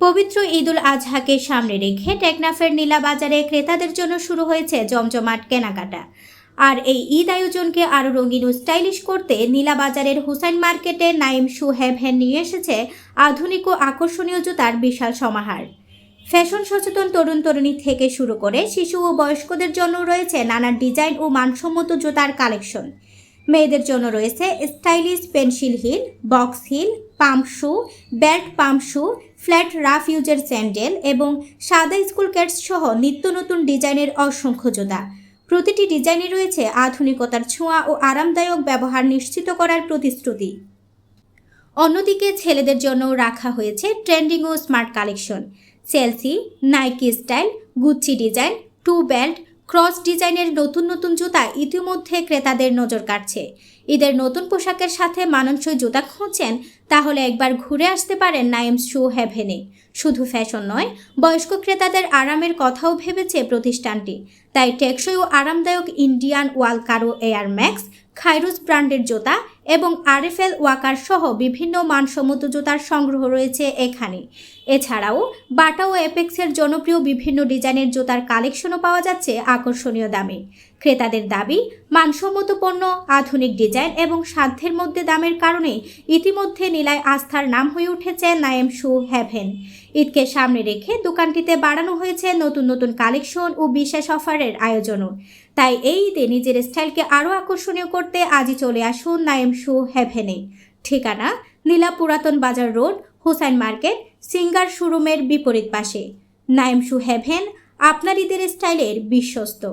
পবিত্র ঈদুল আজহাকে সামনে রেখে টেকনাফের নীলা বাজারে ক্রেতাদের জন্য শুরু হয়েছে জমজমাট কেনাকাটা। আর এই ঈদ আয়োজনকে আরও রঙিন ও স্টাইলিশ করতে নীলা বাজারের হুসাইন মার্কেটে নাইম শু হেভেন নিয়ে এসেছে আধুনিক ও আকর্ষণীয় জুতার বিশাল সমাহার। ফ্যাশন সচেতন তরুণ তরুণী থেকে শুরু করে শিশু ও বয়স্কদের জন্য রয়েছে নানা ডিজাইন ও মানসম্মত জুতার কালেকশন। মেয়েদের জন্য রয়েছে stylish pencil heel, box heel, pump shoe, belt pump shoe, flat rough ইউজের স্যান্ডেল এবং সাদা স্কুল ক্যাটস সহ নিত্য নতুন ডিজাইনের অসংখ্য জুতা। প্রতিটি ডিজাইনে রয়েছে আধুনিকতার ছোঁয়া ও আরামদায়ক ব্যবহার নিশ্চিত করার প্রতিশ্রুতি। অন্যদিকে ছেলেদের জন্য রাখা হয়েছে ট্রেন্ডিং ও smart collection. Chelsea, Nike style, Gucci design, two belt, cross ডিজাইনের নতুন নতুন জুতা ইতিমধ্যে ক্রেতাদের নজর কাটছে। ঈদের নতুন পোশাকের সাথে মানানসই জুতা খুঁজছেন? তাহলে একবার ঘুরে আসতে পারেন নাইম শু হেভেনে। শুধু ফ্যাশন নয়, বয়স্ক ক্রেতাদের আরামের কথাও ভেবেছে প্রতিষ্ঠানটি। তাই টেকসই ও আরামদায়ক ইন্ডিয়ান ওয়ালকারো এয়ার ম্যাক্স, খাইরুস ব্র্যান্ডের জুতা এবং আরএফএল ওয়াকার সহ বিভিন্ন মানসম্মত জুতার সংগ্রহ রয়েছে এখানে। এছাড়াও বাটা ও এপেক্সের জনপ্রিয় বিভিন্ন ডিজাইনের জুতার কালেকশনও পাওয়া যাচ্ছে আকর্ষণীয় দামে। ক্রেতাদের দাবি, মানসম্মত পণ্য, আধুনিক ডিজাইন এবং সাধ্যের মধ্যে দামের কারণে ইতিমধ্যে নীলায় আস্থার নাম হয়ে উঠেছে নাইম শু হেভেন। ঈদকে সামনে রেখে দোকানটিতে বাড়ানো হয়েছে নতুন নতুন কালেকশন ও বিশেষ অফারের আয়োজনও। তাই এই ঈদে নিজের স্টাইলকে আরও আকর্ষণীয় করতে আজই চলে আসুন নাইম শু হেভেনে। ঠিকানা: নীলা পুরাতন বাজার রোড, হুসাইন মার্কেট, সিঙ্গার শোরুমের বিপরীত পাশে। নাইম শু হেভেন, আপনার ঈদের স্টাইলের বিশ্বস্ত।